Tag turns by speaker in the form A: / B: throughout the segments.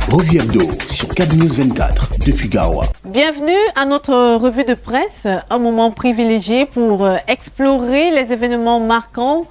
A: Revue hebdo sur CAB News 24 depuis Garoua.
B: Bienvenue à notre revue de presse, un moment privilégié pour explorer les événements marquants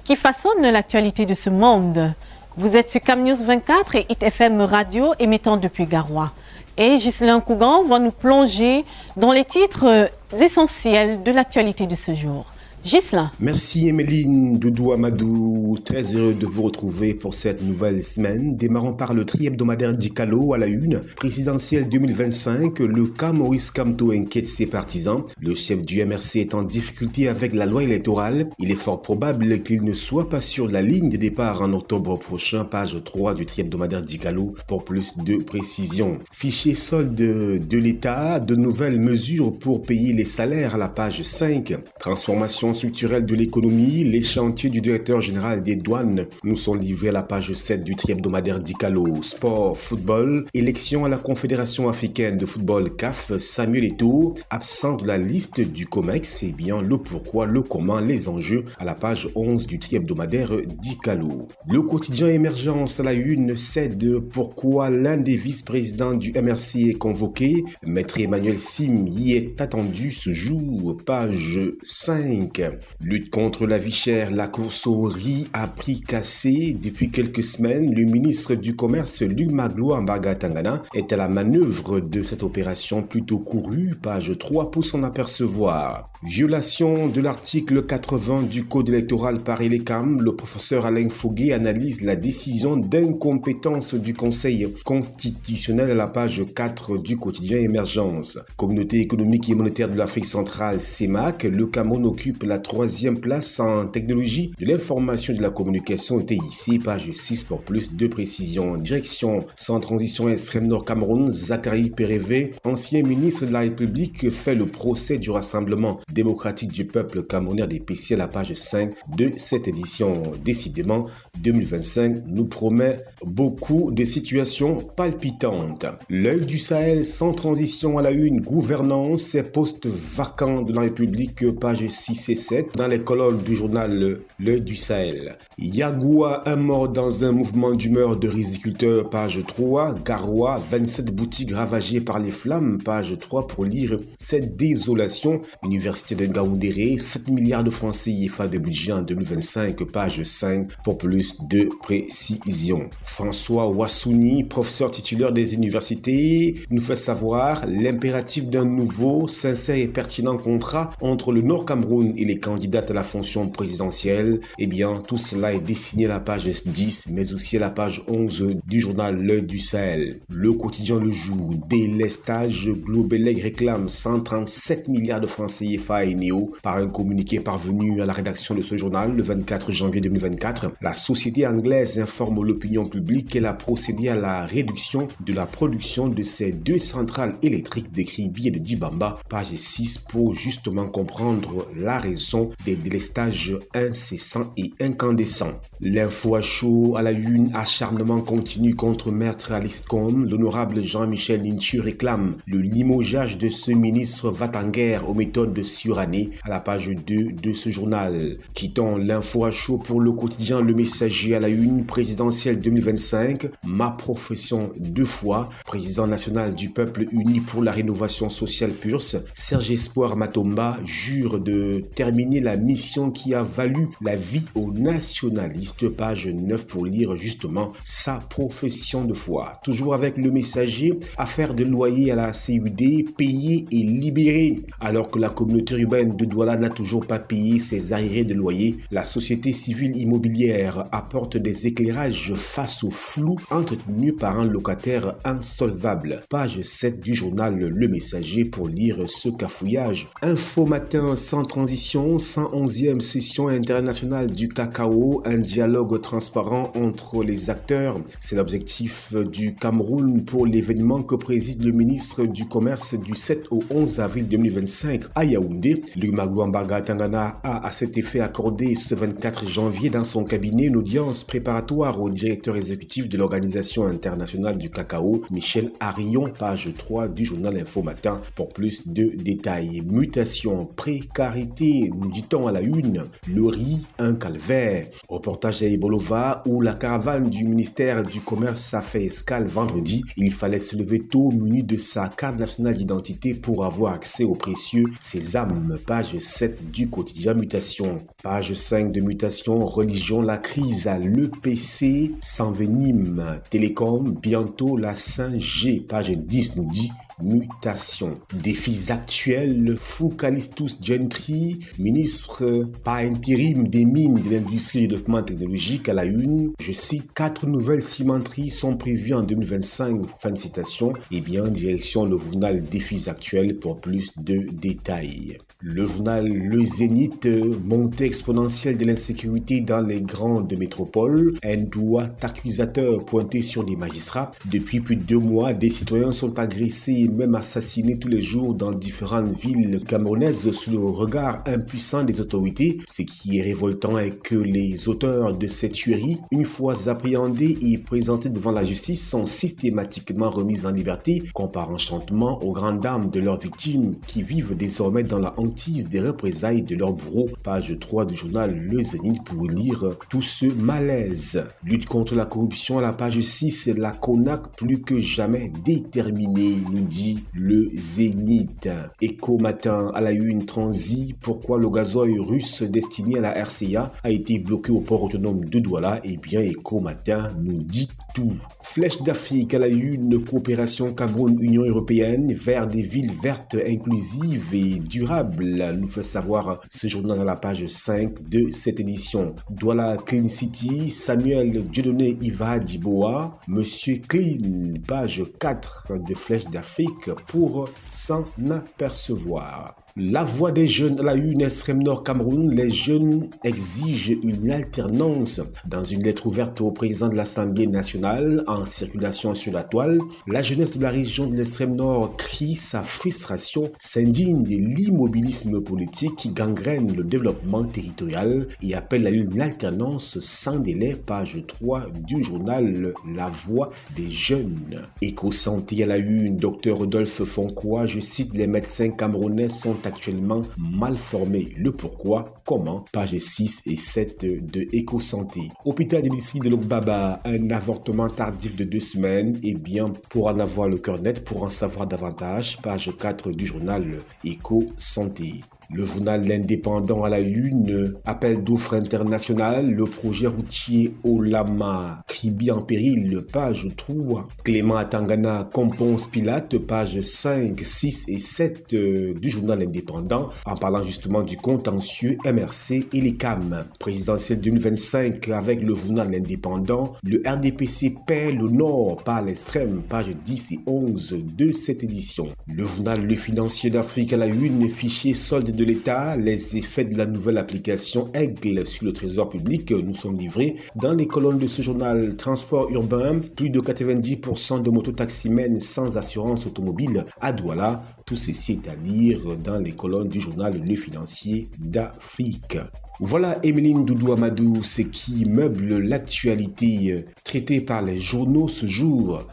B: qui façonnent l'actualité de ce monde. Vous êtes sur CAB News 24 et Hit FM Radio émettant depuis Garoua. Et Ghislain Cougan va nous plonger dans les titres essentiels de l'actualité de ce jour. Ghislain.
A: Merci Emeline Doudou Amadou, très heureux de vous retrouver pour cette nouvelle semaine. Démarrons par le tri-hebdomadaire d'Icalo à la une. Présidentielle 2025, le cas Maurice Kamto inquiète ses partisans. Le chef du MRC est en difficulté avec la loi électorale. Il est fort probable qu'il ne soit pas sur la ligne de départ en octobre prochain, page 3 du tri-hebdomadaire d'Icalo pour plus de précision. Fichier solde de l'État, de nouvelles mesures pour payer les salaires à la page 5. Transformation structurelle de l'économie, les chantiers du directeur général des douanes nous sont livrés à la page 7 du tri-hebdomadaire d'Icalo. Sport, football, élection à la Confédération africaine de football CAF, Samuel Eto'o, absent de la liste du COMEX, et bien le pourquoi, le comment, les enjeux à la page 11 du tri-hebdomadaire d'Icalo. Le quotidien Émergence à la une cède pourquoi l'un des vice-présidents du MRC est convoqué. Maître Emmanuel Sim y est attendu ce jour, page 5. Lutte contre la vie chère, la course au riz à prix cassé. Depuis quelques semaines, le ministre du Commerce, Luc Magloire Mbaga-Tangana, est à la manœuvre de cette opération plutôt courue, page 3 pour s'en apercevoir. Violation de l'article 80 du Code électoral par Elecam, le professeur Alain Foguet analyse la décision d'incompétence du Conseil constitutionnel à la page 4 du quotidien Émergence. Communauté économique et monétaire de l'Afrique centrale, CEMAC, le Cameroun occupe la 3e place en technologie de l'information et de la communication TIC, page 6 pour plus de précision. Direction sans transition extrême nord Cameroun, Zachary Pérévé, ancien ministre de la République, fait le procès du Rassemblement démocratique du peuple camerounais des PC à la page 5 de cette édition. Décidément, 2025 nous promet beaucoup de situations palpitantes. L'œil du Sahel sans transition à la une, gouvernance et postes vacants de la République, page 6 et 7 dans les colonnes du journal L'œil du Sahel. Yagoua, un mort dans un mouvement d'humeur de riziculteurs, page 3. Garoua, 27 boutiques ravagées par les flammes, page 3 pour lire cette désolation. Université de Ngaoundéré, 7 milliards de francs CFA de budget en 2025, page 5 pour plus de précision. François Wassouni, professeur titulaire des universités, nous fait savoir l'impératif d'un nouveau, sincère et pertinent contrat entre le Nord Cameroun et les candidates à la fonction présidentielle. Eh bien, tout cela est dessiné à la page 10, mais aussi à la page 11 du journal L'œil du Sahel. Le quotidien Le Jour, délestage, Globelec réclame 137 milliards de francs CFA à Eneo par un communiqué parvenu à la rédaction de ce journal le 24 janvier 2024. La société anglaise informe l'opinion publique qu'elle a procédé à la réduction de la production de ces 2 centrales électriques décrites Bié de Dibamba, page 6 pour justement comprendre la raison des délestages incessants et incandescents. L'info à chaud à la une, acharnement continu contre Maître Aliscom. L'honorable Jean-Michel Linchu réclame le limogeage de ce ministre va-t-en-guerre aux méthodes surannées à la page 2 de ce journal. Quittons l'info à chaud pour le quotidien Le Messager à la une, présidentielle 2025, ma profession 2 fois, président national du peuple uni pour la rénovation sociale PURS, Serge Espoir Matomba jure de terminer la mission qui a valu la vie aux nationalistes, page 9 pour lire justement sa profession de foi. Toujours avec Le Messager, affaire de loyer à la CUD, payé et libéré. Alors que la communauté urbaine de Douala n'a toujours pas payé ses arriérés de loyer, la société civile immobilière apporte des éclairages face au flou entretenu par un locataire insolvable. Page 7 du journal Le Messager pour lire ce cafouillage. Info matin sans transition, 111e session internationale du cacao, un dialogue transparent entre les acteurs. C'est l'objectif du Cameroun pour l'événement que préside le ministre du Commerce du 7 au 11 avril 2025 à Yaoundé. Luc Magloire Mbaga-Tangana a à cet effet accordé ce 24 janvier dans son cabinet une audience préparatoire au directeur exécutif de l'Organisation internationale du cacao, Michel Arion, page 3 du journal Info Matin pour plus de détails. Mutation, précarité Enké, nous dit-on à la une, le riz, un calvaire. Reportage à Ibolova où la caravane du ministère du Commerce a fait escale vendredi. Il fallait se lever tôt muni de sa carte nationale d'identité pour avoir accès au précieux sésame. Page 7 du quotidien Mutation. Page 5 de Mutation, religion, la crise à l'EPC s'envenime. Télécom, bientôt la 5G. Page 10 nous dit Mutation. Défis actuels, Foucalistus Gentry, ministre par intérim des mines, de l'industrie et du développement technologique à la une. Je cite, 4 nouvelles cimenteries sont prévues en 2025. Fin de citation. Eh bien, direction le journal Défis actuels pour plus de détails. Le journal Le Zénith, montée exponentielle de l'insécurité dans les grandes métropoles. Un doigt accusateur pointé sur des magistrats. Depuis plus de 2 mois, des citoyens sont agressés et même assassinés tous les jours dans différentes villes camerounaises sous le regard impuissant des autorités. Ce qui est révoltant est que les auteurs de cette tuerie, une fois appréhendés et présentés devant la justice, sont systématiquement remis en liberté, par enchantement aux grandes dames de leurs victimes qui vivent désormais dans la hantise des représailles de leurs bourreaux. Page 3 du journal Le Zénith pour lire tout ce malaise. Lutte contre la corruption à la page 6, la CONAC plus que jamais déterminée, nous dit Le Zénith. Écho matin à la une, transit, pourquoi le gazoil russe destiné à la RCA a été bloqué au port autonome de Douala? Eh bien, Écho matin nous dit tout. Flèche d'Afrique à la une, coopération Cameroun-Union européenne vers des villes vertes, inclusives et durables, nous fait savoir ce journal à la page 5 de cette édition. Douala Clean City, Samuel Dieudonné Iva Diboa, Monsieur Clean, page 4 de Flèche d'Afrique pour s'en apercevoir. La voix des jeunes à la une, extrême nord Cameroun, les jeunes exigent une alternance. Dans une lettre ouverte au président de l'Assemblée nationale en circulation sur la toile, la jeunesse de la région de l'extrême nord crie sa frustration, s'indigne de l'immobilisme politique qui gangrène le développement territorial et appelle à une alternance sans délai. Page 3 du journal La Voix des jeunes. Éco-santé à la une, Dr Rodolphe Foncois, je cite, les médecins camerounais sont actuellement mal formés. Le pourquoi, comment, page 6 et 7 de Éco-santé. Hôpital de district de Lokbaba, un avortement tardif de 2 semaines. Eh bien, pour en avoir le cœur net, pour en savoir davantage, page 4 du journal Éco-santé. Le journal L'Indépendant à la une, appel d'offres international, le projet routier Olama, Kribi en péril, page 3. Clément Atangana, Componce Pilate, page 5, 6 et 7 du journal Indépendant, en parlant justement du contentieux MRC et les CAM. Présidentielle 2025 avec le journal L'Indépendant, le RDPC perd le Nord par l'extrême, page 10 et 11 de cette édition. Le journal Le Financier d'Afrique à la une, fichier solde de l'État, les effets de la nouvelle application Aigle sur le trésor public nous sont livrés dans les colonnes de ce journal. Transport urbain, plus de 90% de mototaximens sans assurance automobile à Douala. Tout ceci est à lire dans les colonnes du journal Le Financier d'Afrique. Voilà Emeline Doudou Amadou, ce qui meuble l'actualité traitée par les journaux ce jour.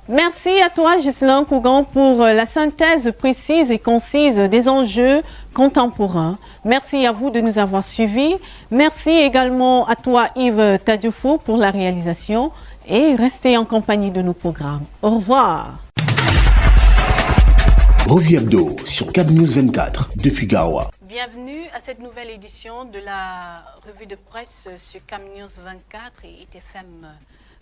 B: Merci à toi, Ghislain Cougan, pour la synthèse précise et concise des enjeux contemporains. Merci à vous de nous avoir suivis. Merci également à toi, Yves Tadioufou, pour la réalisation. Et restez en compagnie de nos programmes. Au revoir.
A: Revue hebdo sur Cap News 24 depuis Garoua.
B: Bienvenue à cette nouvelle édition de la revue de presse sur Cap News 24 et ITFM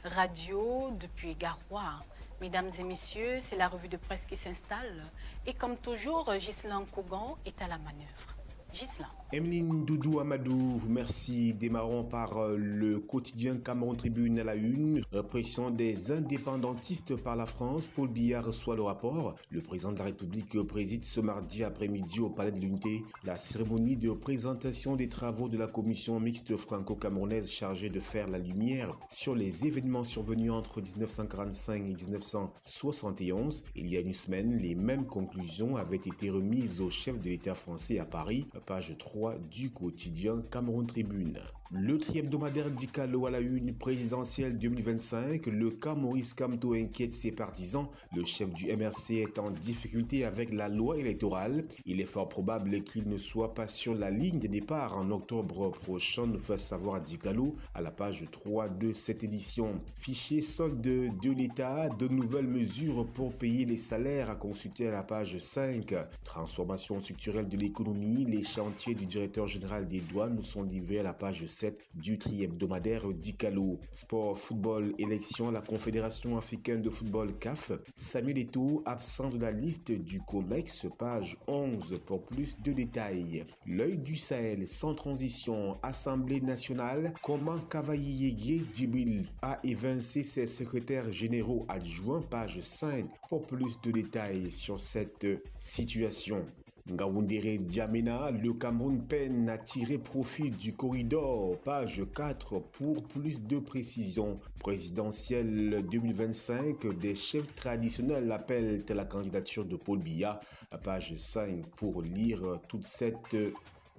B: Radio depuis Garoua. Mesdames et messieurs, c'est la revue de presse qui s'installe. Et comme toujours, Ghislain Cougan est à la manœuvre. Ghislain.
A: Emeline Doudou Amadou, merci. Démarrons par le quotidien Cameroun Tribune à la une. Répression des indépendantistes par la France. Paul Biya reçoit le rapport. Le président de la République préside ce mardi après-midi au Palais de l'Unité la cérémonie de présentation des travaux de la commission mixte franco-camerounaise chargée de faire la lumière sur les événements survenus entre 1945 et 1971. Il y a une semaine, les mêmes conclusions avaient été remises au chef de l'État français à Paris, page 3 du quotidien Cameroun Tribune. Le tri-hebdomadaire Dicalo à la une présidentielle 2025, le cas Maurice Kamto inquiète ses partisans. Le chef du MRC est en difficulté avec la loi électorale. Il est fort probable qu'il ne soit pas sur la ligne de départ en octobre prochain, nous fait savoir Dicalo à la page 3 de cette édition. Fichier solde de l'État, de nouvelles mesures pour payer les salaires à consulter à la page 5. Transformation structurelle de l'économie, les chantiers du directeur général des douanes nous sont livrés à la page 7 du tri-hebdomadaire Dicalo. Sport, football, élection à la Confédération africaine de football CAF. Samuel Eto'o absent de la liste du COMEX, page 11 pour plus de détails. L'œil du Sahel sans transition, Assemblée nationale, comment Kavayi Yégué Djibril a évincé ses secrétaires généraux adjoints, page 5 pour plus de détails sur cette situation. Ngaoundéré Djamena, le Cameroun peine à tirer profit du corridor, page 4 pour plus de précisions. Présidentielle 2025, des chefs traditionnels appellent à la candidature de Paul Biya, page 5 pour lire toute cette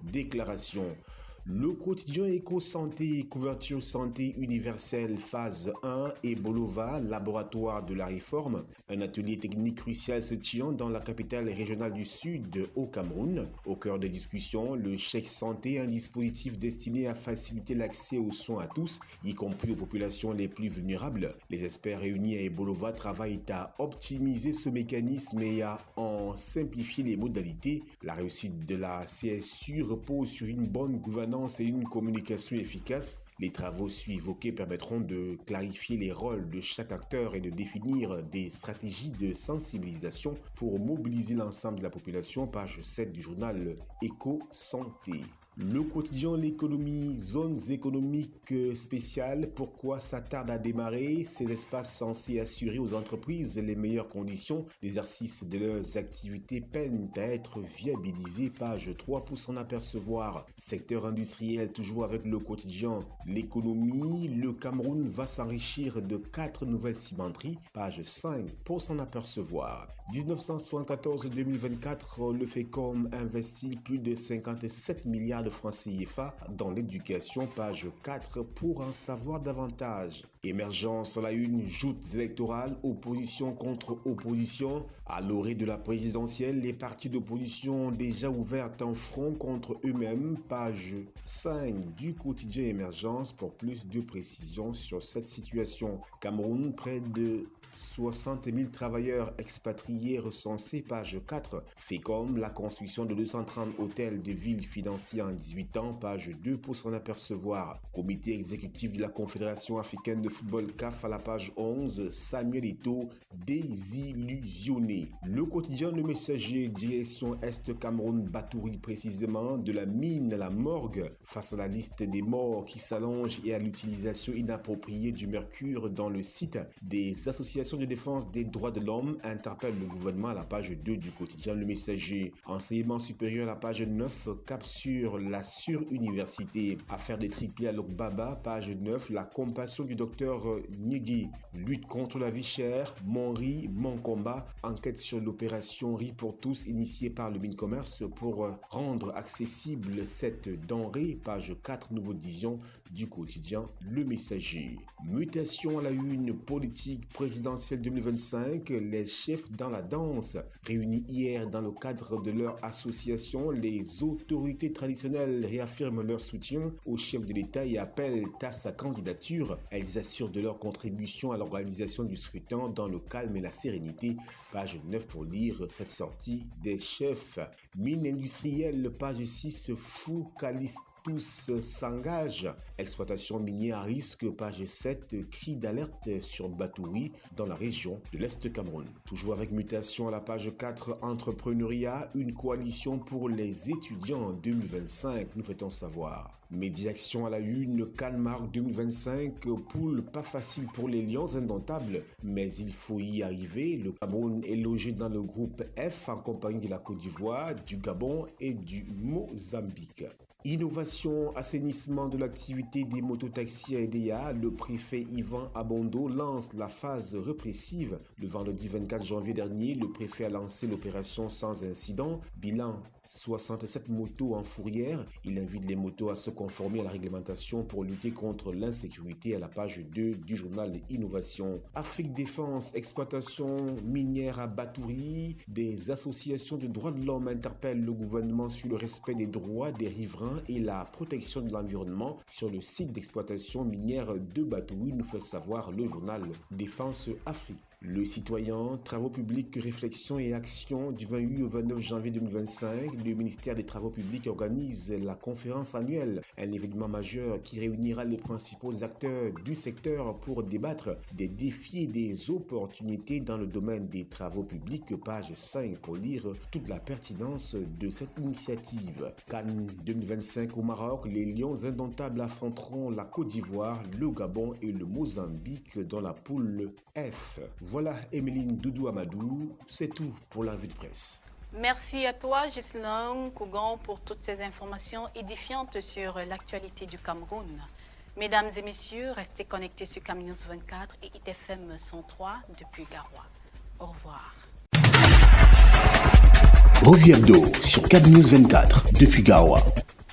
A: déclaration. Le quotidien Éco-Santé, couverture santé universelle, phase 1, Ebolova, laboratoire de la réforme. Un atelier technique crucial se tient dans la capitale régionale du Sud, au Cameroun. Au cœur des discussions, le chèque santé, un dispositif destiné à faciliter l'accès aux soins à tous, y compris aux populations les plus vulnérables. Les experts réunis à Ebolova travaillent à optimiser ce mécanisme et à en simplifier les modalités. La réussite de la CSU repose sur une bonne gouvernance et une communication efficace. Les travaux ci-évoqués permettront de clarifier les rôles de chaque acteur et de définir des stratégies de sensibilisation pour mobiliser l'ensemble de la population, page 7 du journal Éco-Santé. Le quotidien L'économie, zones économiques spéciales, pourquoi ça tarde à démarrer? Ces espaces censés assurer aux entreprises les meilleures conditions d'exercice de leurs activités peinent à être viabilisés, page 3 pour s'en apercevoir. Secteur industriel, toujours avec le quotidien L'économie, le Cameroun va s'enrichir de 4 nouvelles cimenteries, page 5 pour s'en apercevoir. 1974-2024, le FECOM investit plus de 57 milliards de francs CFA dans l'éducation, page 4 pour en savoir davantage. Émergence à la une, joutes électorales, opposition contre opposition. À l'orée de la présidentielle, les partis d'opposition ont déjà ouvert un front contre eux-mêmes, page 5 du quotidien Émergence pour plus de précisions sur cette situation. Cameroun, près de 60 000 travailleurs expatriés recensés, page 4. FECOM, la construction de 230 hôtels de ville financés en 18 ans, page 2 pour s'en apercevoir. Comité exécutif de la Confédération africaine de football CAF à la page 11, Samuel Eto'o désillusionné. Le quotidien Le Messager, direction Est Cameroun, Batouri précisément, de la mine à la morgue, face à la liste des morts qui s'allonge et à l'utilisation inappropriée du mercure dans le site. Des associations de défense des droits de l'homme interpellent le gouvernement à la page 2 du quotidien Le Messager. Enseignement supérieur à la page 9, cap sur la suruniversité. Affaire des triplés à Lokbaba, page 9, la compassion du docteur Nyegui. Lutte contre la vie chère, mon riz, mon combat. Enquête sur l'opération Riz pour tous initiée par le Mincommerce pour rendre accessible cette denrée, page 4, nouveau division du quotidien Le Messager. Mutation à la une, politique présidentielle 2025, les chefs dans la danse. Réunis hier dans le cadre de leur association, les autorités traditionnelles réaffirment leur soutien au chef de l'État et appellent à sa candidature. Elles assurent de leur contribution à l'organisation du scrutin dans le calme et la sérénité. Page 9 pour lire cette sortie des chefs. Mine industrielle, page 6, Foucalis. Tous s'engagent. Exploitation minière à risque, page 7, cri d'alerte sur Batouri dans la région de l'Est Cameroun. Toujours avec mutation à la page 4, entrepreneuriat, une coalition pour les étudiants en 2025, nous fait-on savoir. Médiaction à la une, Calmar 2025, poule pas facile pour les Lions indomptables, mais il faut y arriver. Le Cameroun est logé dans le groupe F en compagnie de la Côte d'Ivoire, du Gabon et du Mozambique. Innovation, assainissement de l'activité des mototaxis à Edea, le préfet Yvan Abondo lance la phase répressive. Le vendredi 24 janvier dernier, le préfet a lancé l'opération sans incident. Bilan 67 motos en fourrière. Il invite les motos à se conformer à la réglementation pour lutter contre l'insécurité à la page 2 du journal Innovation. Afrique Défense, exploitation minière à Batouri. Des associations de droits de l'homme interpellent le gouvernement sur le respect des droits des riverains et la protection de l'environnement sur le site d'exploitation minière de Batouri, nous fait savoir le journal Défense Afrique. Le citoyen, travaux publics, réflexion et action du 28 au 29 janvier 2025, le ministère des Travaux publics organise la conférence annuelle, un événement majeur qui réunira les principaux acteurs du secteur pour débattre des défis et des opportunités dans le domaine des travaux publics. Page 5 pour lire toute la pertinence de cette initiative. Cannes 2025 au Maroc, les Lions indomptables affronteront la Côte d'Ivoire, le Gabon et le Mozambique dans la poule F. Voilà, Emeline Doudou Amadou, c'est tout pour la revue de presse.
B: Merci à toi, Ghislain Kougon, pour toutes ces informations édifiantes sur l'actualité du Cameroun. Mesdames et messieurs, restez connectés sur Cam News 24 et ITFM 103 depuis Garoua. Au revoir.
A: Revue hebdo sur Cam News 24 depuis Garoua.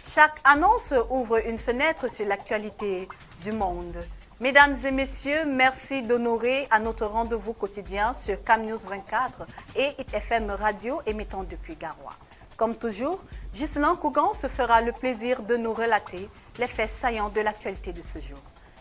B: Chaque annonce ouvre une fenêtre sur l'actualité du monde. Mesdames et messieurs, merci d'honorer à notre rendez-vous quotidien sur Cam News 24 et ITFM Radio émettant depuis Garoua. Comme toujours, Ghislain Kougan se fera le plaisir de nous relater les faits saillants de l'actualité de ce jour.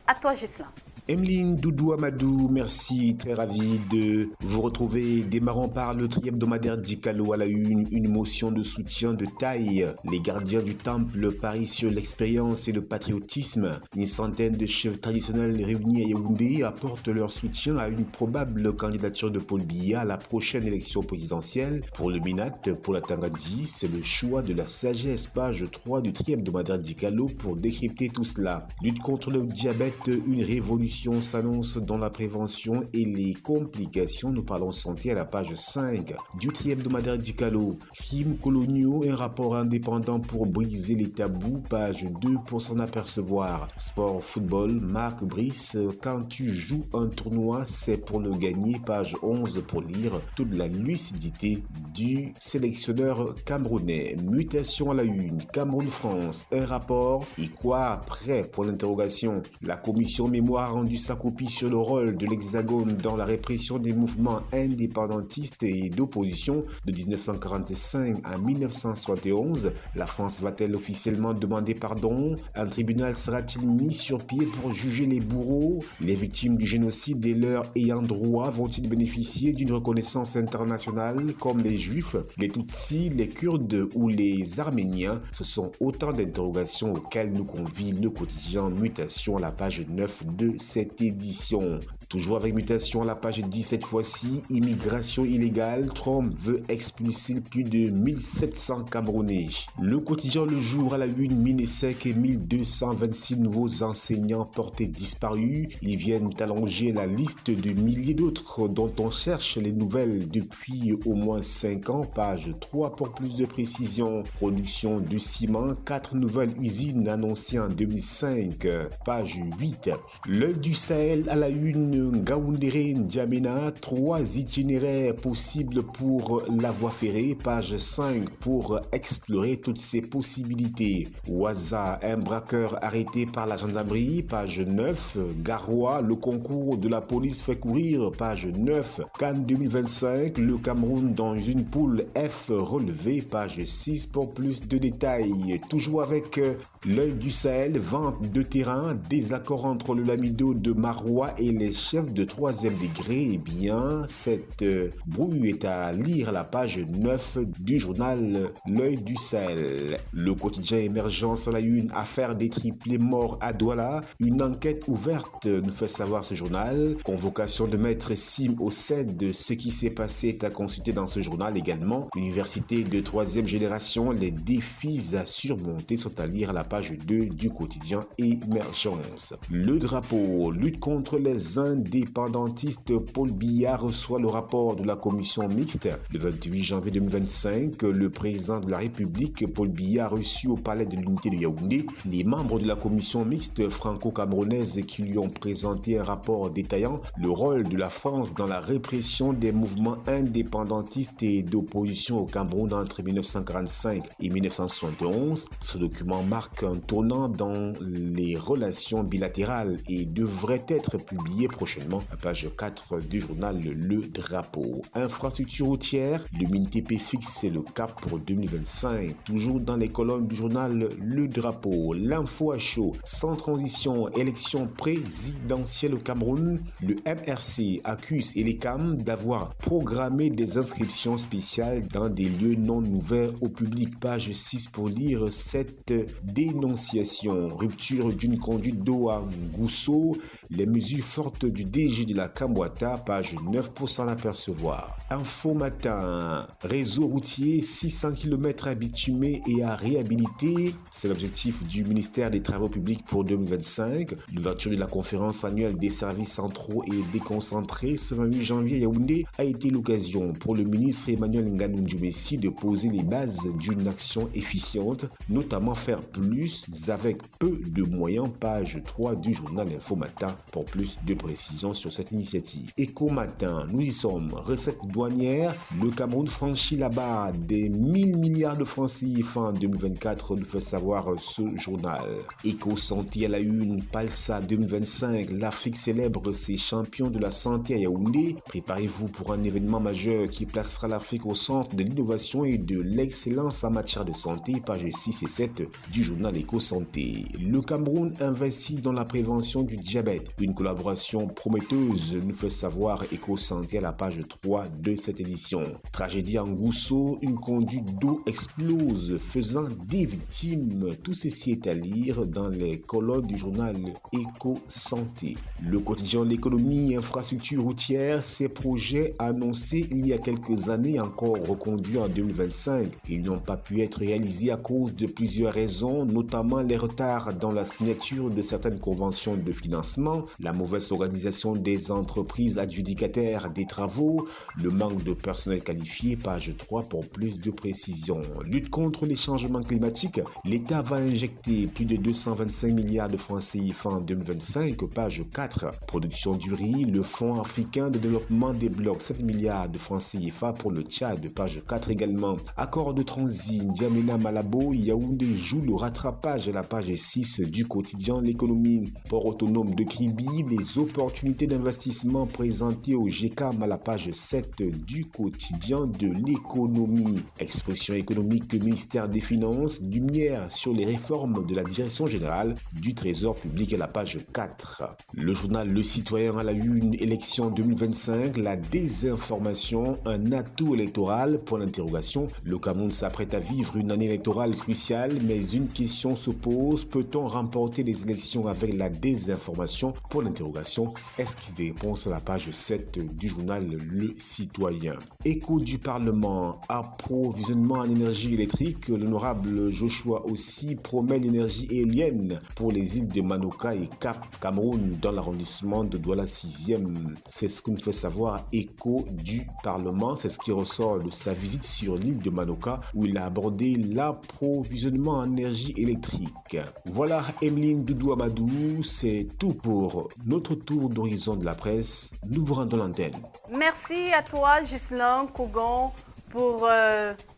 B: À toi, Ghislain.
A: Emeline Doudou Amadou, merci, très ravi de vous retrouver. Démarrons par le tri-hebdomadaire d'Icalo à la une motion de soutien de taille. Les gardiens du temple parient sur l'expérience et le patriotisme. Une centaine de chefs traditionnels réunis à Yaoundé apportent leur soutien à une probable candidature de Paul Biya à la prochaine élection présidentielle. Pour le Minat, pour la Tangadi, c'est le choix de la sagesse, page 3 du tri-hebdomadaire d'Icalo pour décrypter tout cela. Lutte contre le diabète, une révolution s'annonce dans la prévention et les complications. Nous parlons santé à la page 5 du tri-hebdomadaire d'Icalo. Crimes coloniaux, un rapport indépendant pour briser les tabous, page 2 pour s'en apercevoir. Sport, football, Marc Brice, quand tu joues un tournoi, c'est pour le gagner, page 11 pour lire toute la lucidité du sélectionneur camerounais. Mutation à la une, Cameroun-France, un rapport et quoi après pour l'interrogation. La commission mémoire rendu sa copie sur le rôle de l'Hexagone dans la répression des mouvements indépendantistes et d'opposition de 1945 à 1971. La France va-t-elle officiellement demander pardon? Un tribunal sera-t-il mis sur pied pour juger les bourreaux? Les victimes du génocide et leurs ayants droit vont-ils bénéficier d'une reconnaissance internationale comme les Juifs, les Tutsis, les Kurdes ou les Arméniens? Ce sont autant d'interrogations auxquelles nous convie le quotidien Mutation à la page 9 de cette édition. Toujours avec Mutation à la page 10 cette fois-ci, immigration illégale, Trump veut expulser plus de 1700 Camerounais. Le quotidien Le Jour à la une, Minesec et 1226 nouveaux enseignants portés disparus. Ils viennent allonger la liste de milliers d'autres dont on cherche les nouvelles depuis au moins 5 ans. Page 3 pour plus de précision. Production de ciment, 4 nouvelles usines annoncées en 2005. Page 8. L'œil du Sahel à la une, Ngaoundéré N'Djamena, 3 itinéraires possibles pour la voie ferrée. Page 5 pour explorer toutes ces possibilités. Ouaza, un braqueur arrêté par la gendarmerie. Page 9. Garoua, le concours de la police fait courir. Page 9. Cannes 2025, le Cameroun dans une poule F relevée. Page 6 pour plus de détails. Toujours avec l'œil du Sahel, vente de terrain, désaccord entre le Lamido de Marois et les chefs de 3e degré. Eh bien, cette brouille est à lire à la page 9 du journal L'œil du Sahel. Le quotidien Émergence à la une, affaire des triplés morts à Douala. Une enquête ouverte nous fait savoir ce journal. Convocation de maître Sim au CED. Ce qui s'est passé est à consulter dans ce journal également. Université de 3e génération, les défis à surmonter sont à lire à la page 2 du quotidien Émergence. Le drapeau, lutte contre les indépendantiste Paul Biya reçoit le rapport de la commission mixte. Le 28 janvier 2025, le président de la République, Paul Biya, a reçu au palais de l'unité de Yaoundé les membres de la commission mixte franco-camerounaise qui lui ont présenté un rapport détaillant le rôle de la France dans la répression des mouvements indépendantistes et d'opposition au Cameroun entre 1945 et 1971. Ce document marque un tournant dans les relations bilatérales et devrait être publié prochainement à page 4 du journal Le Drapeau. Infrastructure routière, le MINTP fixe le cap pour 2025. Toujours dans les colonnes du journal Le Drapeau, l'info à chaud, sans transition, élection présidentielle au Cameroun, le MRC accuse Elecam d'avoir programmé des inscriptions spéciales dans des lieux non ouverts au public. Page 6 pour lire cette dénonciation. Rupture d'une conduite d'eau à Gousso, les mesures fortes du DG de la Camboata, page 9 pour s'en apercevoir. Info matin, réseau routier 600 km à bitumer et à réhabiliter, c'est l'objectif du ministère des Travaux publics pour 2025. L'ouverture de la conférence annuelle des services centraux et déconcentrés ce 28 janvier à Yaoundé a été l'occasion pour le ministre Emmanuel Nganou Ndioumbessi de poser les bases d'une action efficiente, notamment faire plus avec peu de moyens. Page 3 du journal Info Matin pour plus de précisions sur cette initiative. Éco Matin, nous y sommes. Recettes douanières, le Cameroun franchit la barre des 1000 milliards de francs CFA en 2024, nous fait savoir ce journal. Éco Santé à la une, Palsa 2025, l'Afrique célèbre ses champions de la santé à Yaoundé. Préparez-vous pour un événement majeur qui placera l'Afrique au centre de l'innovation et de l'excellence en matière de santé, page 6 et 7 du journal Éco Santé. Le Cameroun investit dans la prévention du diabète. Une collaboration prometteuse, nous fait savoir Éco Santé à la page 3 de cette édition. Tragédie en Gousso, une conduite d'eau explose, faisant des victimes. Tout ceci est à lire dans les colonnes du journal Éco Santé. Le quotidien L'économie, infrastructure routière, ces projets annoncés il y a quelques années, encore reconduits en 2025. Ils n'ont pas pu être réalisés à cause de plusieurs raisons, notamment les retards dans la signature de certaines conventions de financement, la mauvaise organisation des entreprises adjudicataires des travaux, le manque de personnel qualifié, page 3 pour plus de précision. Lutte contre les changements climatiques, l'État va injecter plus de 225 milliards de francs CFA en 2025, page 4. Production du riz, le Fonds africain de développement débloque 7 milliards de francs CFA pour le Tchad, page 4 également. Accord de transit, N'Djamena Malabo, Yaoundé joue le rattrapage à la page 6 du quotidien L'économie. Port autonome de Kribi, les opportunités d'investissement présentées au GCAM à la page 7 du quotidien de L'économie. Expression économique du ministère des Finances, lumière sur les réformes de la direction générale du Trésor public à la page 4. Le journal Le Citoyen à la une, élection 2025, la désinformation, un atout électoral, point d'interrogation. Le Cameroun s'apprête à vivre une année électorale cruciale, mais une question se pose, peut-on remporter les élections avec la désinformation, point d'interrogation. Esquisse des réponses à la page 7 du journal Le Citoyen. Écho du Parlement, approvisionnement en énergie électrique, l'honorable Joshua aussi promet l'énergie éolienne pour les îles de Manoka et Cap Cameroun dans l'arrondissement de Douala 6e. C'est ce que nous fait savoir Écho du Parlement, c'est ce qui ressort de sa visite sur l'île de Manoka où il a abordé l'approvisionnement en énergie électrique. Voilà Emeline Doudou Amadou, c'est tout pour notre tour d'horizon de la presse. Nous vous rendons l'antenne.
B: Merci à toi Ghislain Kougon pour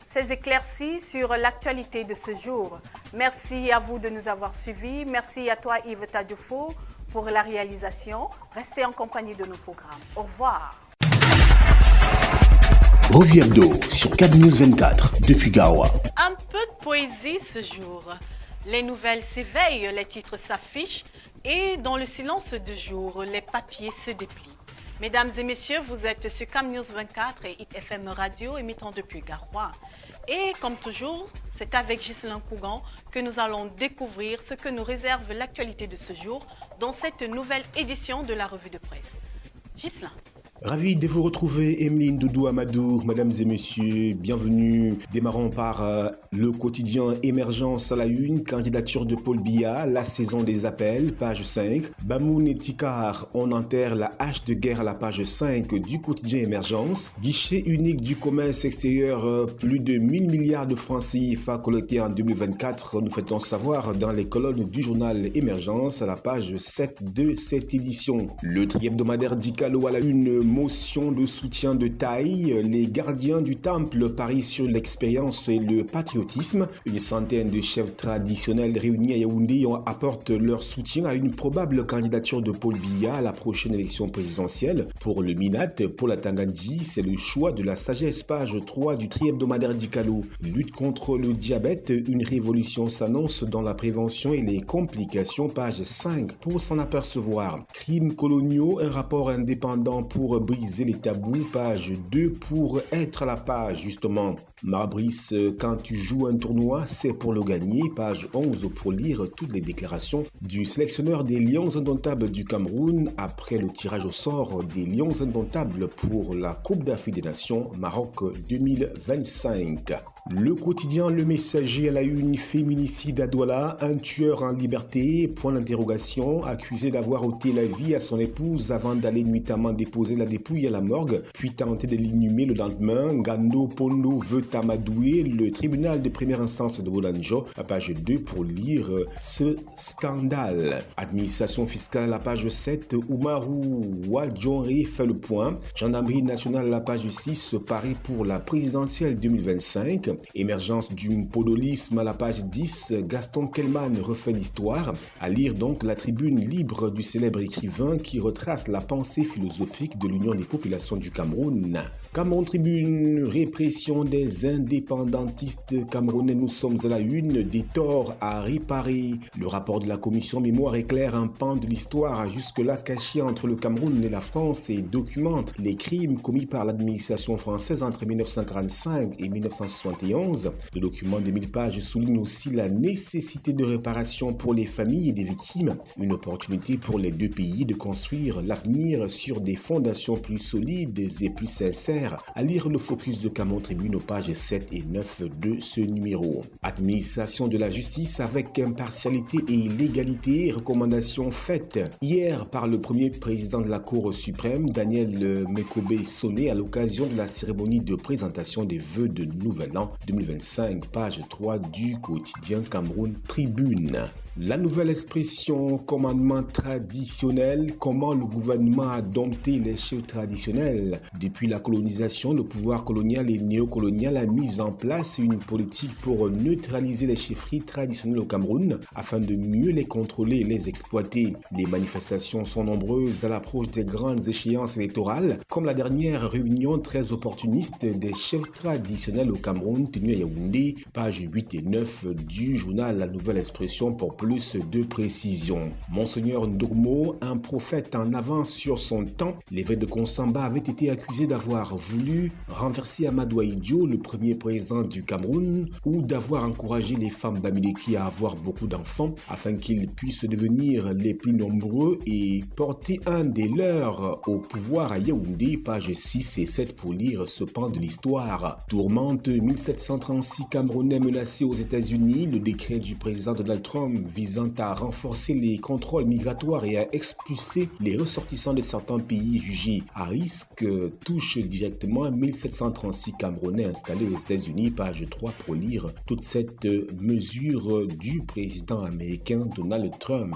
B: ces éclaircies sur l'actualité de ce jour. Merci à vous de nous avoir suivis. Merci à toi Yves Tadjoufo pour la réalisation. Restez en compagnie de nos programmes. Au revoir.
A: Revue hebdo sur Cap News 24 depuis Garoua.
B: Un peu de poésie ce jour. Les nouvelles s'éveillent, les titres s'affichent et dans le silence du jour, les papiers se déplient. Mesdames et messieurs, vous êtes sur Cam News 24 et Hit FM Radio émettant depuis Garoua. Et comme toujours, c'est avec Ghislain Kougan que nous allons découvrir ce que nous réserve l'actualité de ce jour dans cette nouvelle édition de la revue de presse. Ghislain.
A: Ravi de vous retrouver, Emeline Doudou Amadou, mesdames et messieurs, bienvenue. Démarrons par le quotidien Émergence à la une, candidature de Paul Biya, la saison des appels, page 5. Bamoun et Tikar, on enterre la hache de guerre à la page 5 du quotidien Émergence. Guichet unique du commerce extérieur, plus de 1000 milliards de francs CFA collectés en 2024, nous fait-on savoir dans les colonnes du journal Émergence à la page 7 de cette édition. Le tri-hebdomadaire Dicalo à la une, motion de soutien de taille. Les gardiens du temple parient sur l'expérience et le patriotisme. Une centaine de chefs traditionnels réunis à Yaoundé apportent leur soutien à une probable candidature de Paul Biya à la prochaine élection présidentielle. Pour le Minat, Paul Atangandji, c'est le choix de la sagesse, page 3 du tri-hebdomadaire Dicalo. Lutte contre le diabète, une révolution s'annonce dans la prévention et les complications, page 5 pour s'en apercevoir. Crimes coloniaux, un rapport indépendant pour briser les tabous, page 2 pour être à la page justement. Marbrice, quand tu joues un tournoi, c'est pour le gagner, page 11 pour lire toutes les déclarations du sélectionneur des Lions indomptables du Cameroun après le tirage au sort des Lions indomptables pour la Coupe d'Afrique des Nations Maroc 2025. Le quotidien Le Messager à la une, féminicide à Douala, un tueur en liberté, point d'interrogation, accusé d'avoir ôté la vie à son épouse avant d'aller nuitamment déposer la dépouille à la morgue, puis tenter de l'inhumer le lendemain. Gando Pondo veut amadouer le tribunal de première instance de Bolanjo, à page 2 pour lire ce scandale. Administration fiscale à la page 7, Oumarou Wadjonri fait le point. Gendarmerie nationale à la page 6, Paris pour la présidentielle 2025. Émergence du podolisme à la page 10, Gaston Kellman refait l'histoire. À lire donc la tribune libre du célèbre écrivain qui retrace la pensée philosophique de l'Union des populations du Cameroun. Cameroun Tribune, répression des indépendantistes camerounais, nous sommes à la une, des torts à réparer. Le rapport de la commission Mémoire éclaire un pan de l'histoire jusque-là caché entre le Cameroun et la France et documente les crimes commis par l'administration française entre 1945 et 1971. Le document de 1000 pages souligne aussi la nécessité de réparation pour les familles des victimes, une opportunité pour les deux pays de construire l'avenir sur des fondations plus solides et plus sincères. À lire le focus de Cameroun Tribune aux pages 7 et 9 de ce numéro. Administration de la justice avec impartialité et légalité, recommandations faites hier par le premier président de la Cour suprême, Daniel Mekobe Soné, à l'occasion de la cérémonie de présentation des vœux de Nouvel An 2025, page 3 du quotidien Cameroun Tribune. La nouvelle expression commandement traditionnel, comment le gouvernement a dompté les chefs traditionnels. Depuis la colonisation, le pouvoir colonial et néocolonial a mis en place une politique pour neutraliser les chefferies traditionnelles au Cameroun afin de mieux les contrôler et les exploiter. Les manifestations sont nombreuses à l'approche des grandes échéances électorales, comme la dernière réunion très opportuniste des chefs traditionnels au Cameroun tenue à Yaoundé, pages 8 et 9 du journal La Nouvelle Expression pour plus de précision. Monseigneur Ndourmo, un prophète en avance sur son temps, l'évêque de Konsamba avait été accusé d'avoir voulu renverser Amadou Ahidjo, le premier président du Cameroun, ou d'avoir encouragé les femmes bamileki à avoir beaucoup d'enfants afin qu'ils puissent devenir les plus nombreux et porter un des leurs au pouvoir à Yaoundé, pages 6 et 7 pour lire ce pan de l'histoire. Tourmente, 1736 Camerounais menacés aux États-Unis, le décret du président Donald Trump visant à renforcer les contrôles migratoires et à expulser les ressortissants de certains pays jugés à risque touche directement 1736 Camerounais installés aux États-Unis, page 3 pour lire toute cette mesure du président américain Donald Trump.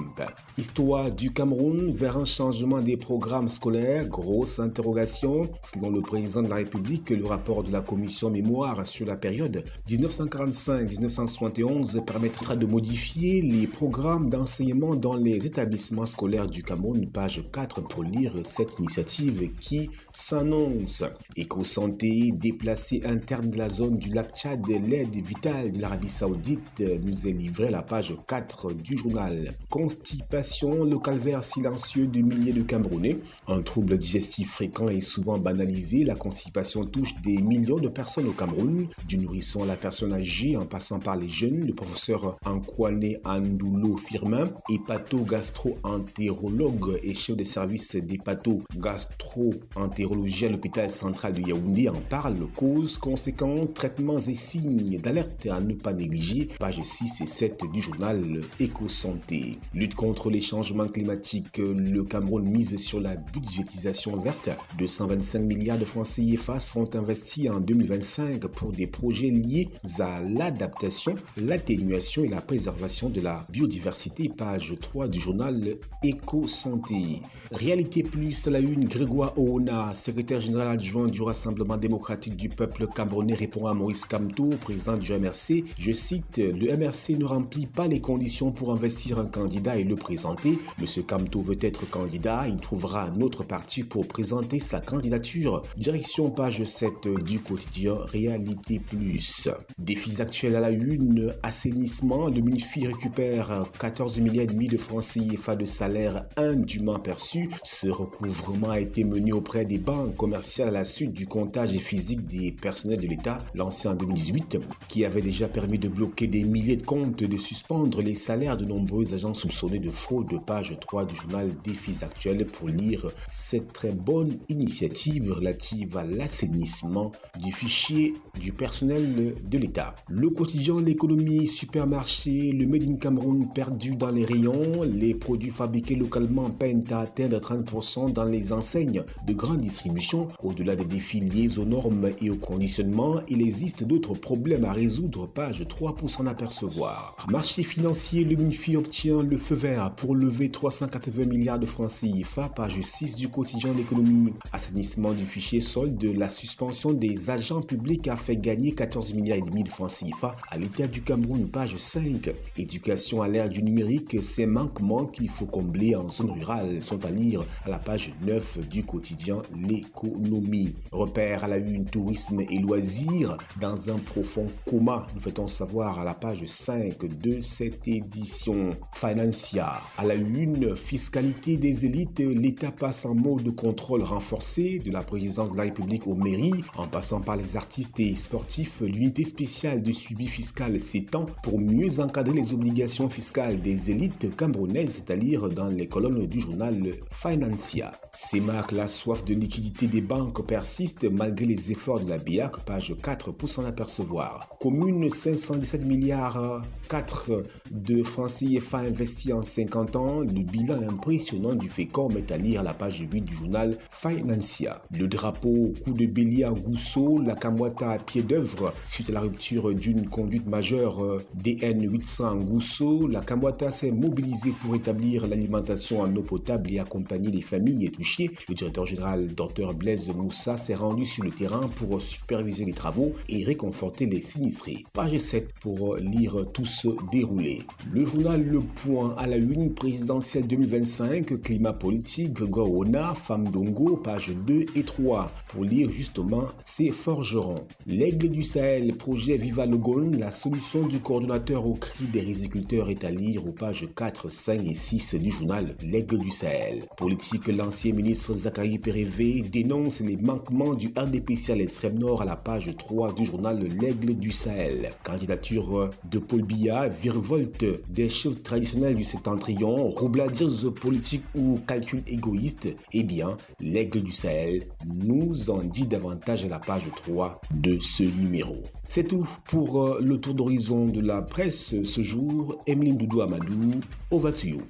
A: Histoire du Cameroun vers un changement des programmes scolaires, grosse interrogation. Selon le président de la République, le rapport de la commission Mémoire sur la période 1945-1971 permettra de modifier les programmes d'enseignement dans les établissements scolaires du Cameroun, page 4 pour lire cette initiative qui s'annonce. Éco-santé, déplacés internes de la zone du lac Tchad, l'aide vitale de l'Arabie Saoudite nous est livrée à la page 4 du journal. Constipation, le calvaire silencieux de milliers de Camerounais. Un trouble digestif fréquent et souvent banalisé, la constipation touche des millions de personnes au Cameroun, du nourrisson à la personne âgée en passant par les jeunes. Le professeur Ankwame Andou Ndoulo Firmin, hépato-gastro-entérologue et chef de service d'hépato-gastro-entérologie à l'hôpital central de Yaoundé, en parle. Causes, conséquences, traitements et signes d'alerte à ne pas négliger. Pages 6 et 7 du journal Éco-Santé. Lutte contre les changements climatiques. Le Cameroun mise sur la budgétisation verte. 225 milliards de francs CFA sont investis en 2025 pour des projets liés à l'adaptation, l'atténuation et la préservation de la biodiversité. Page 3 du journal Éco-Santé. Réalité plus à la une, Grégoire Oona, secrétaire général adjoint du Rassemblement démocratique du peuple camerounais, répond à Maurice Kamto, président du MRC. Je cite, le MRC ne remplit pas les conditions pour investir un candidat et le présenter. Monsieur Kamto veut être candidat, il trouvera un autre parti pour présenter sa candidature. Direction page 7 du quotidien Réalité Plus. Défis actuels à la une, assainissement. Le MINFI récupère 14 milliards et demi de francs CFA de salaire indûment perçus. Ce recouvrement a été mené auprès des banques commerciales à la suite du comptage physique des personnels de l'État lancé en 2018, qui avait déjà permis de bloquer des milliers de comptes et de suspendre les salaires de nombreux agents soupçonnés de fraude. Page 3 du journal Défis actuels pour lire cette très bonne initiative relative à l'assainissement du fichier du personnel de l'État. Le quotidien L'économie, supermarché, le Made in Cameroun perdu dans les rayons, les produits fabriqués localement peinent à atteindre 30% dans les enseignes de grande distribution. Au-delà des défis liés aux normes et au conditionnement, il existe d'autres problèmes à résoudre. Page 3 pour s'en apercevoir. Marché financier, le MINFI obtient le feu vert pour lever 380 milliards de francs CFA. Page 6 du quotidien L'économie. Assainissement du fichier solde, la suspension des agents publics a fait gagner 14 milliards et demi de francs CFA à l'État du Cameroun. Page 5. Éducation à l'ère du numérique, ces manquements qu'il faut combler en zone rurale sont à lire à la page 9 du quotidien L'économie. Repère à la une, tourisme et loisirs dans un profond coma, nous fait-on savoir à la page 5 de cette édition. Financia à la une, fiscalité des élites, l'État passe en mode contrôle renforcé de la présidence de la République aux mairies, en passant par les artistes et sportifs. L'unité spéciale de suivi fiscal s'étend pour mieux encadrer les obligations fiscales des élites camerounaises, c'est à lire dans les colonnes du journal Financia. CEMAC, la soif de liquidité des banques persiste malgré les efforts de la BIAC, page 4 pour s'en apercevoir. Commune, 517 milliards 4 de francs CFA investis en 50 ans, le bilan impressionnant du FECOM est à lire à la page 8 du journal Financia. Le drapeau coup de bélier à Gousso, la Kamwata à pied d'œuvre suite à la rupture d'une conduite majeure DN 800 à Gousso. La Kamwata s'est mobilisée pour établir l'alimentation en eau potable et accompagner les familles touchées. Le directeur général Dr Blaise Moussa s'est rendu sur le terrain pour superviser les travaux et réconforter les sinistrés. Page 7 pour lire tout se dérouler. Le journal Le Point à la une, présidentielle 2025, climat politique, Grégoire Oona, Femme Dongo, page 2 et 3 pour lire justement ces forgerons. L'Aigle du Sahel, projet Viva Logon, la solution du coordonnateur au cri des riziculteurs est à lire aux pages 4, 5 et 6 du journal L'Aigle du Sahel. Politique, l'ancien ministre Zachary Pérévé dénonce les manquements du RDPC à l'extrême nord à la page 3 du journal L'Aigle du Sahel. Candidature de Paul Biya, virevolte des chefs traditionnels du septentrion, roubladise politique ou calcul égoïste. Eh bien, L'Aigle du Sahel nous en dit davantage à la page 3 de ce numéro. C'est tout pour le tour d'horizon de la presse ce jour. Emeline Doudou Amadou, over to you.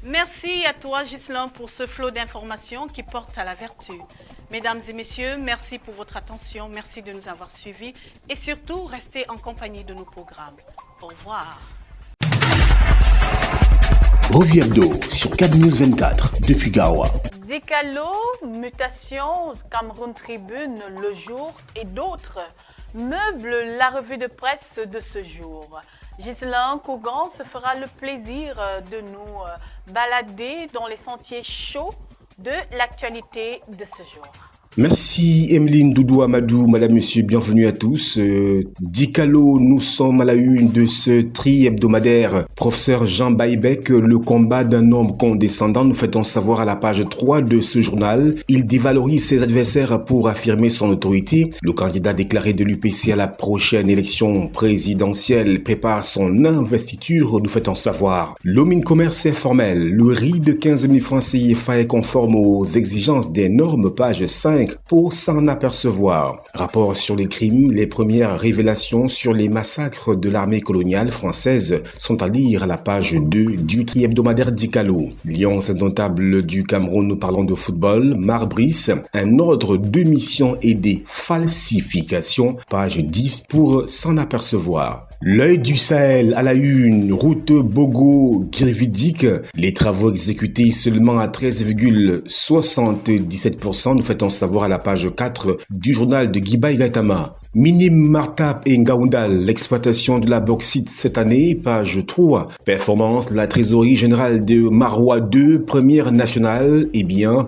B: Merci à toi, Ghislain, pour ce flot d'informations qui porte à la vertu. Mesdames et messieurs, merci pour votre attention, merci de nous avoir suivis et surtout, restez en compagnie de nos programmes. Au revoir.
A: Revue hebdo sur CAB News 24 depuis Garoua.
B: Dicalo, Mutation, Cameroun Tribune, Le Jour et d'autres meublent la revue de presse de ce jour. Ghislain Cougan se fera le plaisir de nous balader dans les sentiers chauds de l'actualité de ce jour.
A: Merci Emeline Doudou Amadou, madame, monsieur, bienvenue à tous. Dicalo, nous sommes à la une de ce tri hebdomadaire. Professeur Jean Baïbec, le combat d'un homme condescendant, nous fait-on savoir à la page 3 de ce journal. Il dévalorise ses adversaires pour affirmer son autorité. Le candidat déclaré de l'UPC à la prochaine élection présidentielle prépare son investiture, nous fait-on savoir. L'Omine Commerce est formel. Le riz de 15 000 francs CFA est conforme aux exigences des normes, page 5. Pour s'en apercevoir. Rapport sur les crimes, les premières révélations sur les massacres de l'armée coloniale française sont à lire à la page 2 du tri hebdomadaire Dicalo. Lions indomptables du Cameroun, nous parlons de football. Marbrice, un ordre de mission et des falsifications, page 10 pour s'en apercevoir. L'œil du Sahel à la une, route Bogo-Girvidic, les travaux exécutés seulement à 13,77%, nous fait-on savoir à la page 4 du journal de Guibaï Gaitama. Minim Martap et Ngaoundal, l'exploitation de la bauxite cette année, page 3. Performance, la trésorerie générale de Marois 2, première nationale,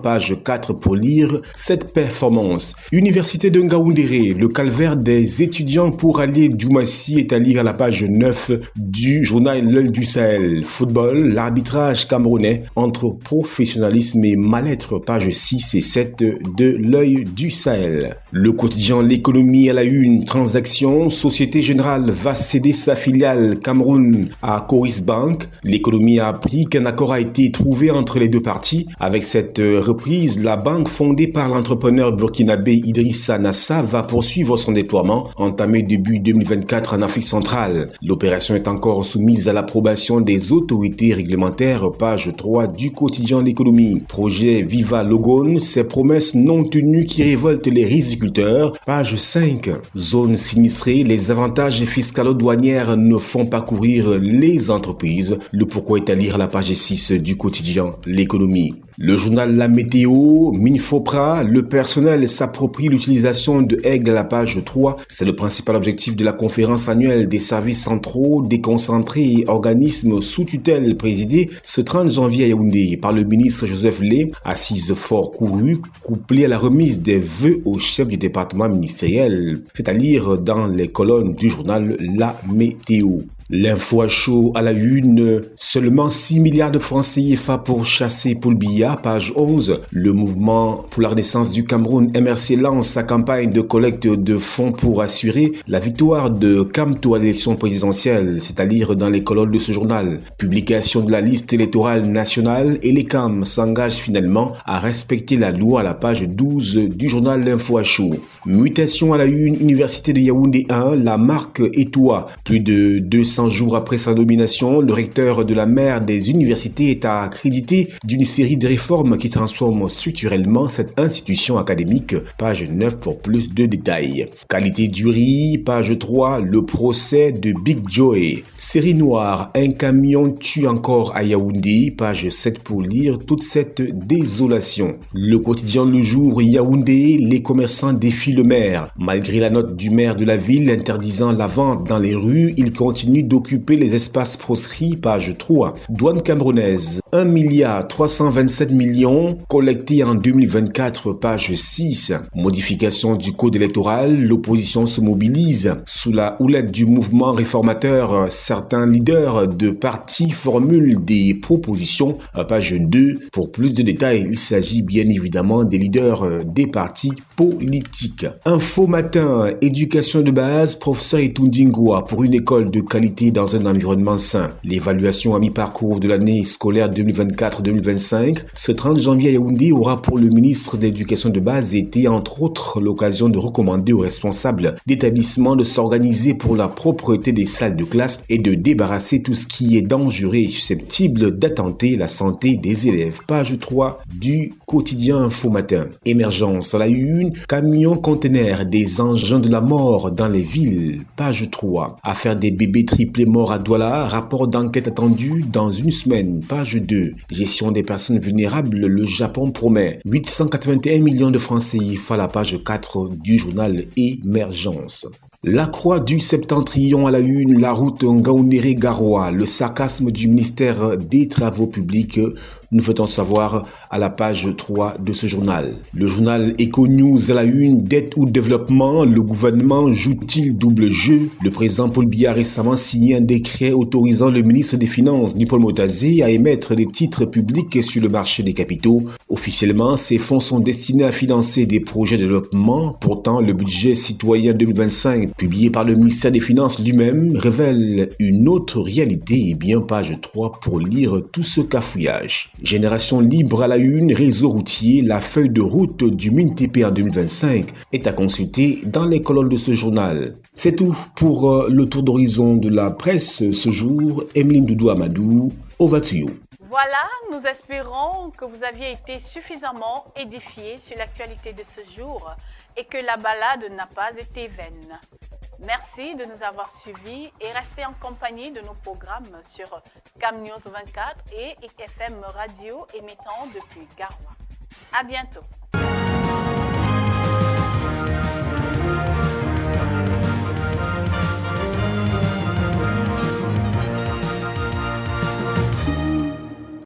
A: page 4 pour lire cette performance. Université de Ngaoundéré, le calvaire des étudiants pour allier Djoumassi est à lire à la page 9 du journal L'œil du Sahel. Football, l'arbitrage camerounais entre professionnalisme et mal-être, page 6 et 7 de L'œil du Sahel. Le quotidien L'économie à la une, transaction, Société Générale va céder sa filiale Cameroun à Coris Bank. L'économie a appris qu'un accord a été trouvé entre les deux parties. Avec cette reprise, la banque fondée par l'entrepreneur burkinabé Idrissa Nassa va poursuivre son déploiement, entamé début 2024 en Afrique centrale. L'opération est encore soumise à l'approbation des autorités réglementaires, page 3 du quotidien L'économie. Projet Viva Logone, ses promesses non tenues qui révoltent les riziculteurs, page 5. Zone sinistrée, les avantages fiscalo-douanières ne font pas courir les entreprises. Le pourquoi est à lire à la page 6 du quotidien L'économie. Le journal La Météo, Minfopra, le personnel s'approprie l'utilisation de Aigle à la page 3. C'est le principal objectif de la conférence annuelle des services centraux, déconcentrés et organismes sous tutelle présidée ce 30 janvier à Yaoundé par le ministre Joseph Lé, assise fort courue, couplée à la remise des vœux au chef du département ministériel. C'est à lire dans les colonnes du journal La Météo. L'info à chaud à la une, seulement 6 milliards de francs CFA pour chasser Paul Biya, page 11. Le mouvement pour la renaissance du Cameroun, MRC, lance sa campagne de collecte de fonds pour assurer la victoire de Kamto à l'élection présidentielle. C'est à lire dans les colonnes de ce journal. Publication de la liste électorale nationale et les CAM s'engagent finalement à respecter la loi à la page 12 du journal L'info à chaud. Mutation à la une, Université de Yaoundé 1, la marque Etoua, plus de 200 jours après sa nomination, le recteur de la mère des universités est accrédité d'une série de réformes qui transforment structurellement cette institution académique. Page 9 pour plus de détails. Qualité du riz, page 3, le procès de Big Joey. Série noire, un camion tue encore à Yaoundé. Page 7 pour lire toute cette désolation. Le quotidien Le Jour, Yaoundé, les commerçants défient le maire. Malgré la note du maire de la ville interdisant la vente dans les rues, il continue d'occuper les espaces proscrits, page 3. Douane camerounaise, 1,327 milliard collectés en 2024, page 6. Modification du code électoral, l'opposition se mobilise. Sous la houlette du mouvement réformateur, certains leaders de partis formulent des propositions, page 2. Pour plus de détails, il s'agit bien évidemment des leaders des partis politiques. Info matin, éducation de base, professeur Etundingoa pour une école de qualité dans un environnement sain. L'évaluation à mi-parcours de l'année scolaire 2024-2025, ce 30 janvier à Yaoundé aura pour le ministre de l'Éducation de base été entre autres l'occasion de recommander aux responsables d'établissements de s'organiser pour la propreté des salles de classe et de débarrasser tout ce qui est dangereux et susceptible d'attenter la santé des élèves. Page 3 du quotidien Info Matin. Émergence à la une, camion conteneur des engins de la mort dans les villes. Page 3. Affaire des bébés triplés morts à Douala, rapport d'enquête attendu dans une semaine. Page 2. Gestion des personnes vulnérables, le Japon promet 881 millions de francs CFA à la page 4 du journal Émergence. La croix du septentrion à la une, la route Ngaoundéré-Garoua, le sarcasme du ministère des Travaux publics nous fait-on savoir à la page 3 de ce journal. Le journal Econews à la une, dette ou développement, le gouvernement joue-t-il double jeu? Le président Paul Biya a récemment signé un décret autorisant le ministre des Finances, Paul Motazé, à émettre des titres publics sur le marché des capitaux. Officiellement, ces fonds sont destinés à financer des projets de développement. Pourtant, le budget citoyen 2025, publié par le ministère des Finances lui-même, révèle une autre réalité. Et bien, page 3 pour lire tout ce cafouillage. Génération libre à la une, réseau routier, la feuille de route du MINTP en 2025 est à consulter dans les colonnes de ce journal. C'est tout pour le tour d'horizon de la presse ce jour. Emeline Doudou Amadou, over to you.
B: Voilà, nous espérons que vous aviez été suffisamment édifiés sur l'actualité de ce jour et que la balade n'a pas été vaine. Merci de nous avoir suivis et restez en compagnie de nos programmes sur CamNews 24 et IFM Radio émettant depuis Garoua. À bientôt.